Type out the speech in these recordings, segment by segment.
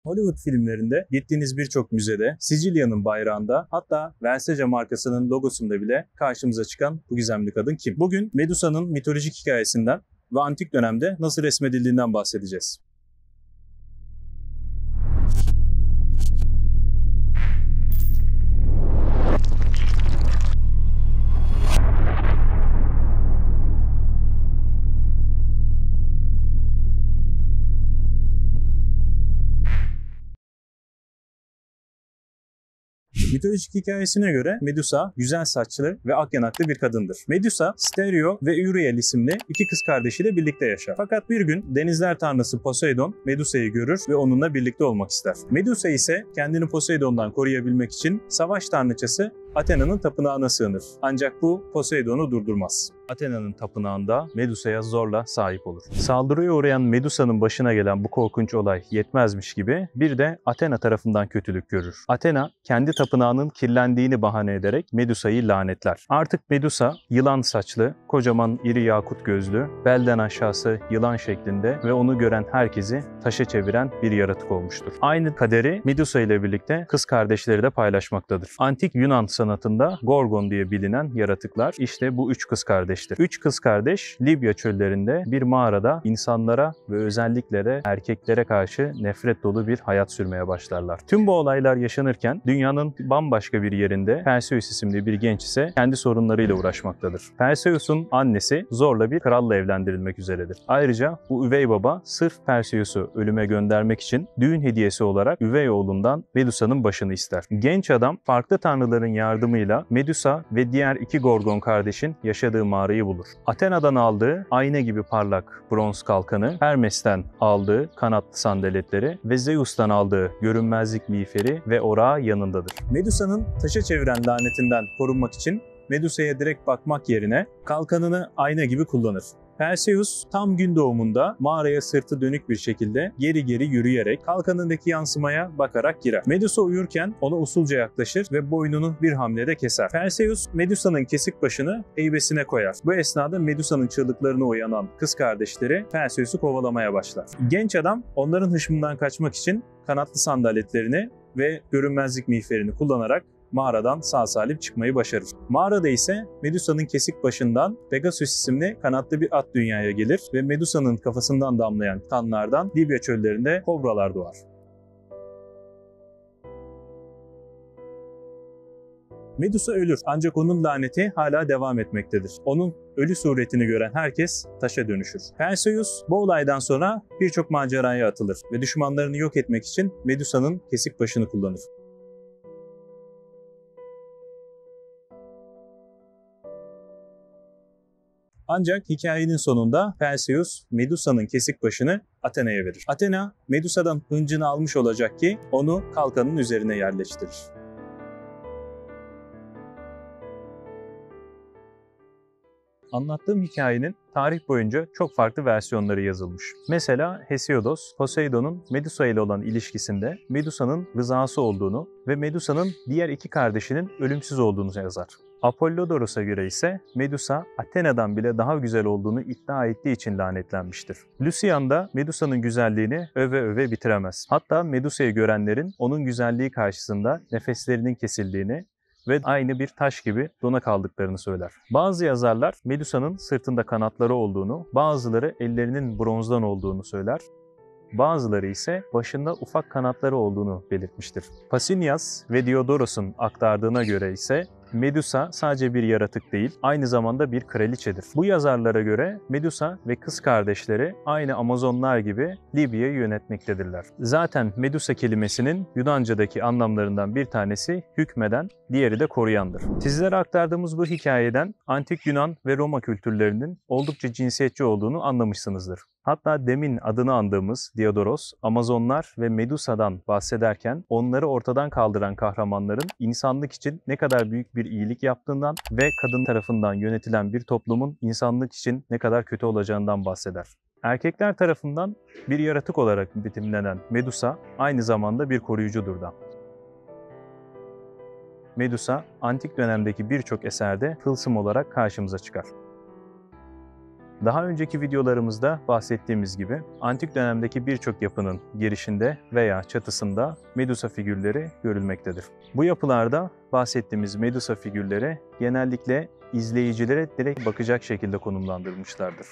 Hollywood filmlerinde, gittiğiniz birçok müzede, Sicilya'nın bayrağında, hatta Versace markasının logosunda bile karşımıza çıkan bu gizemli kadın kim? Bugün Medusa'nın mitolojik hikayesinden ve antik dönemde nasıl resmedildiğinden bahsedeceğiz. Mitolojik hikayesine göre Medusa, güzel saçlı ve ak yanaklı bir kadındır. Medusa, Stereo ve Uriel isimli iki kız kardeşiyle birlikte yaşar. Fakat bir gün denizler tanrısı Poseidon, Medusa'yı görür ve onunla birlikte olmak ister. Medusa ise kendini Poseidon'dan koruyabilmek için savaş tanrıçası Athena'nın tapınağına sığınır. Ancak bu Poseidon'u durdurmaz. Athena'nın tapınağında Medusa'ya zorla sahip olur. Saldırıya uğrayan Medusa'nın başına gelen bu korkunç olay yetmezmiş gibi bir de Athena tarafından kötülük görür. Athena kendi tapınağının kirlendiğini bahane ederek Medusa'yı lanetler. Artık Medusa yılan saçlı, kocaman iri yakut gözlü, belden aşağısı yılan şeklinde ve onu gören herkesi taşa çeviren bir yaratık olmuştur. Aynı kaderi Medusa ile birlikte kız kardeşleri de paylaşmaktadır. Antik Yunan sanatında Gorgon diye bilinen yaratıklar işte bu üç kız kardeştir. Üç kız kardeş Libya çöllerinde bir mağarada insanlara ve özellikle de erkeklere karşı nefret dolu bir hayat sürmeye başlarlar. Tüm bu olaylar yaşanırken dünyanın bambaşka bir yerinde Perseus isimli bir genç ise kendi sorunlarıyla uğraşmaktadır. Perseus'un annesi zorla bir kralla evlendirilmek üzeredir. Ayrıca bu üvey baba sırf Perseus'u ölüme göndermek için düğün hediyesi olarak üvey oğlundan Medusa'nın başını ister. Genç adam farklı tanrıların yardımıyla Medusa ve diğer iki Gorgon kardeşin yaşadığı mağarayı bulur. Athena'dan aldığı ayna gibi parlak bronz kalkanı, Hermes'ten aldığı kanatlı sandaletleri ve Zeus'tan aldığı görünmezlik miğferi ve orağı yanındadır. Medusa'nın taşa çeviren lanetinden korunmak için Medusa'ya direkt bakmak yerine kalkanını ayna gibi kullanır. Perseus tam gün doğumunda mağaraya sırtı dönük bir şekilde geri geri yürüyerek kalkanındaki yansımaya bakarak girer. Medusa uyurken ona usulca yaklaşır ve boynunu bir hamlede keser. Perseus Medusa'nın kesik başını heybesine koyar. Bu esnada Medusa'nın çığlıklarına uyanan kız kardeşleri Perseus'u kovalamaya başlar. Genç adam onların hışmından kaçmak için kanatlı sandaletlerini ve görünmezlik miğferini kullanarak mağaradan sağ salim çıkmayı başarır. Mağarada ise Medusa'nın kesik başından Pegasus isimli kanatlı bir at dünyaya gelir ve Medusa'nın kafasından damlayan kanlardan Libya çöllerinde kobralar doğar. Medusa ölür ancak onun laneti hala devam etmektedir. Onun ölü suretini gören herkes taşa dönüşür. Perseus bu olaydan sonra birçok maceraya atılır ve düşmanlarını yok etmek için Medusa'nın kesik başını kullanır. Ancak hikayenin sonunda Perseus, Medusa'nın kesik başını Athena'ya verir. Athena, Medusa'dan hıncını almış olacak ki onu kalkanın üzerine yerleştirir. Anlattığım hikayenin tarih boyunca çok farklı versiyonları yazılmış. Mesela Hesiodos, Poseidon'un Medusa ile olan ilişkisinde Medusa'nın rızası olduğunu ve Medusa'nın diğer iki kardeşinin ölümsüz olduğunu yazar. Apollodoros'a göre ise Medusa, Athena'dan bile daha güzel olduğunu iddia ettiği için lanetlenmiştir. Lucian da Medusa'nın güzelliğini öve öve bitiremez. Hatta Medusa'yı görenlerin onun güzelliği karşısında nefeslerinin kesildiğini ve aynı bir taş gibi dona kaldıklarını söyler. Bazı yazarlar Medusa'nın sırtında kanatları olduğunu, bazıları ellerinin bronzdan olduğunu söyler. Bazıları ise başında ufak kanatları olduğunu belirtmiştir. Pausanias ve Diodoros'un aktardığına göre ise Medusa sadece bir yaratık değil, aynı zamanda bir kraliçedir. Bu yazarlara göre Medusa ve kız kardeşleri aynı Amazonlar gibi Libya'yı yönetmektedirler. Zaten Medusa kelimesinin Yunanca'daki anlamlarından bir tanesi hükmeden, diğeri de koruyandır. Sizlere aktardığımız bu hikayeden antik Yunan ve Roma kültürlerinin oldukça cinsiyetçi olduğunu anlamışsınızdır. Hatta demin adını andığımız Diodoros, Amazonlar ve Medusa'dan bahsederken onları ortadan kaldıran kahramanların insanlık için ne kadar büyük bir iyilik yaptığından ve kadın tarafından yönetilen bir toplumun insanlık için ne kadar kötü olacağından bahseder. Erkekler tarafından bir yaratık olarak betimlenen Medusa aynı zamanda bir koruyucudur da. Medusa, antik dönemdeki birçok eserde tılsım olarak karşımıza çıkar. Daha önceki videolarımızda bahsettiğimiz gibi antik dönemdeki birçok yapının girişinde veya çatısında Medusa figürleri görülmektedir. Bu yapılarda bahsettiğimiz Medusa figürleri genellikle izleyicilere direkt bakacak şekilde konumlandırılmışlardır.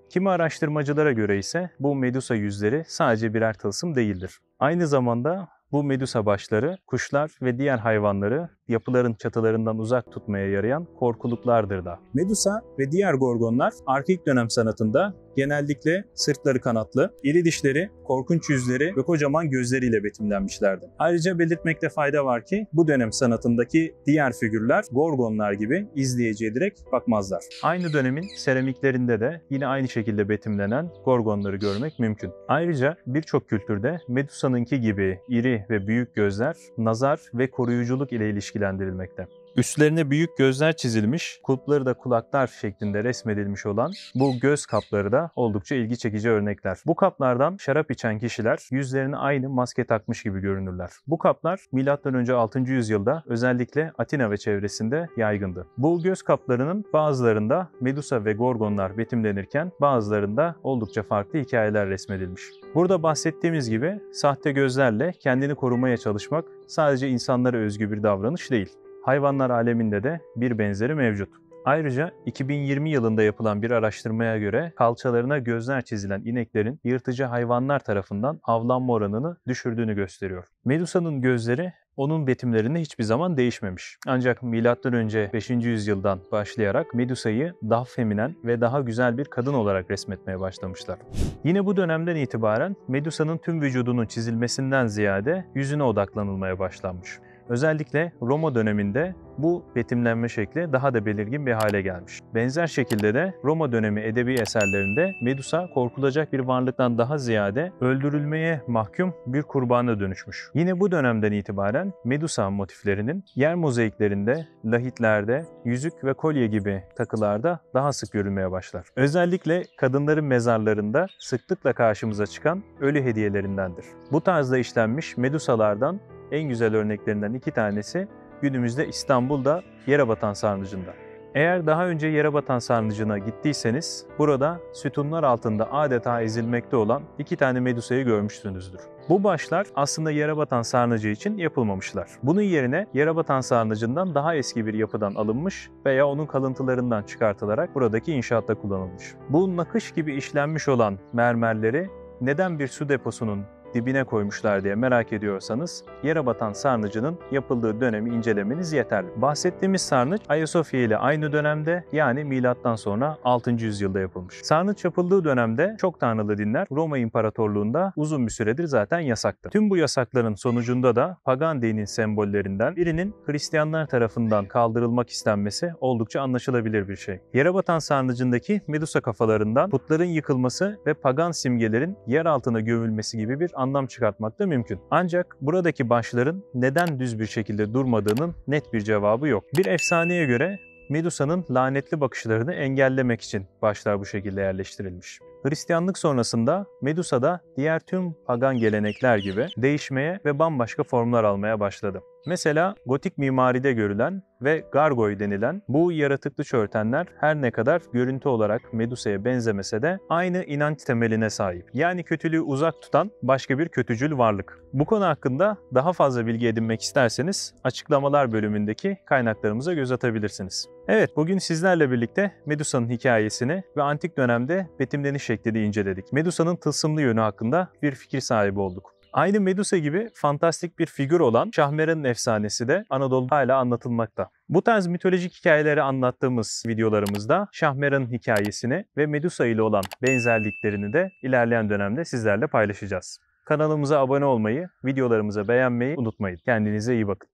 Kimi araştırmacılara göre ise bu Medusa yüzleri sadece birer tılsım değildir. Aynı zamanda bu Medusa başları kuşlar ve diğer hayvanları yapıların çatılarından uzak tutmaya yarayan korkuluklardır da. Medusa ve diğer gorgonlar arkaik dönem sanatında genellikle sırtları kanatlı, iri dişleri, korkunç yüzleri ve kocaman gözleriyle betimlenmişlerdi. Ayrıca belirtmekte fayda var ki bu dönem sanatındaki diğer figürler gorgonlar gibi izleyiciye direkt bakmazlar. Aynı dönemin seramiklerinde de yine aynı şekilde betimlenen gorgonları görmek mümkün. Ayrıca birçok kültürde Medusa'nınki gibi iri ve büyük gözler nazar ve koruyuculuk ile ilişkilendirilmekte. Üstlerine büyük gözler çizilmiş, kulpları da kulaklar şeklinde resmedilmiş olan bu göz kapları da oldukça ilgi çekici örnekler. Bu kaplardan şarap içen kişiler yüzlerine aynı maske takmış gibi görünürler. Bu kaplar M.Ö. 6. yüzyılda özellikle Atina ve çevresinde yaygındı. Bu göz kaplarının bazılarında Medusa ve Gorgonlar betimlenirken bazılarında oldukça farklı hikayeler resmedilmiş. Burada bahsettiğimiz gibi sahte gözlerle kendini korumaya çalışmak sadece insanlara özgü bir davranış değil. Hayvanlar aleminde de bir benzeri mevcut. Ayrıca 2020 yılında yapılan bir araştırmaya göre kalçalarına gözler çizilen ineklerin yırtıcı hayvanlar tarafından avlanma oranını düşürdüğünü gösteriyor. Medusa'nın gözleri onun betimlerinde hiçbir zaman değişmemiş. Ancak M.Ö. 5. yüzyıldan başlayarak Medusa'yı daha feminen ve daha güzel bir kadın olarak resmetmeye başlamışlar. Yine bu dönemden itibaren Medusa'nın tüm vücudunun çizilmesinden ziyade yüzüne odaklanılmaya başlanmış. Özellikle Roma döneminde bu betimlenme şekli daha da belirgin bir hale gelmiş. Benzer şekilde de Roma dönemi edebi eserlerinde Medusa korkulacak bir varlıktan daha ziyade öldürülmeye mahkum bir kurbana dönüşmüş. Yine bu dönemden itibaren Medusa motiflerinin yer mozaiklerinde, lahitlerde, yüzük ve kolye gibi takılarda daha sık görülmeye başlar. Özellikle kadınların mezarlarında sıklıkla karşımıza çıkan ölü hediyelerindendir. Bu tarzda işlenmiş Medusalardan en güzel örneklerinden 2 tanesi günümüzde İstanbul'da Yerebatan Sarnıcı'nda. Eğer daha önce Yerebatan Sarnıcı'na gittiyseniz burada sütunlar altında adeta ezilmekte olan 2 tane Medusa'yı görmüşsünüzdür. Bu başlar aslında Yerebatan Sarnıcı için yapılmamışlar. Bunun yerine Yerebatan Sarnıcı'ndan daha eski bir yapıdan alınmış veya onun kalıntılarından çıkartılarak buradaki inşaatta kullanılmış. Bu nakış gibi işlenmiş olan mermerleri neden bir su deposunun dibine koymuşlar diye merak ediyorsanız Yerebatan Sarnıcı'nın yapıldığı dönemi incelemeniz yeterli. Bahsettiğimiz sarnıç Ayasofya ile aynı dönemde yani milattan sonra 6. yüzyılda yapılmış. Sarnıç yapıldığı dönemde çok tanrılı dinler Roma İmparatorluğu'nda uzun bir süredir zaten yasaktı. Tüm bu yasakların sonucunda da pagan dinin sembollerinden birinin Hristiyanlar tarafından kaldırılmak istenmesi oldukça anlaşılabilir bir şey. Yerebatan Sarnıcı'ndaki Medusa kafalarından putların yıkılması ve pagan simgelerin yer altına gömülmesi gibi bir anlam çıkartmak da mümkün. Ancak buradaki başların neden düz bir şekilde durmadığının net bir cevabı yok. Bir efsaneye göre Medusa'nın lanetli bakışlarını engellemek için başlar bu şekilde yerleştirilmiş. Hristiyanlık sonrasında Medusa da diğer tüm pagan gelenekler gibi değişmeye ve bambaşka formlar almaya başladı. Mesela gotik mimaride görülen ve gargoy denilen bu yaratıklı çörtenler her ne kadar görüntü olarak Medusa'ya benzemese de aynı inanç temeline sahip. Yani kötülüğü uzak tutan başka bir kötücül varlık. Bu konu hakkında daha fazla bilgi edinmek isterseniz açıklamalar bölümündeki kaynaklarımıza göz atabilirsiniz. Evet, bugün sizlerle birlikte Medusa'nın hikayesini ve antik dönemde betimleniş şeklini inceledik. Medusa'nın tılsımlı yönü hakkında bir fikir sahibi olduk. Aynı Medusa gibi fantastik bir figür olan Şahmeran'ın efsanesi de Anadolu'da hala anlatılmakta. Bu tarz mitolojik hikayeleri anlattığımız videolarımızda Şahmeran'ın hikayesini ve Medusa ile olan benzerliklerini de ilerleyen dönemde sizlerle paylaşacağız. Kanalımıza abone olmayı, videolarımıza beğenmeyi unutmayın. Kendinize iyi bakın.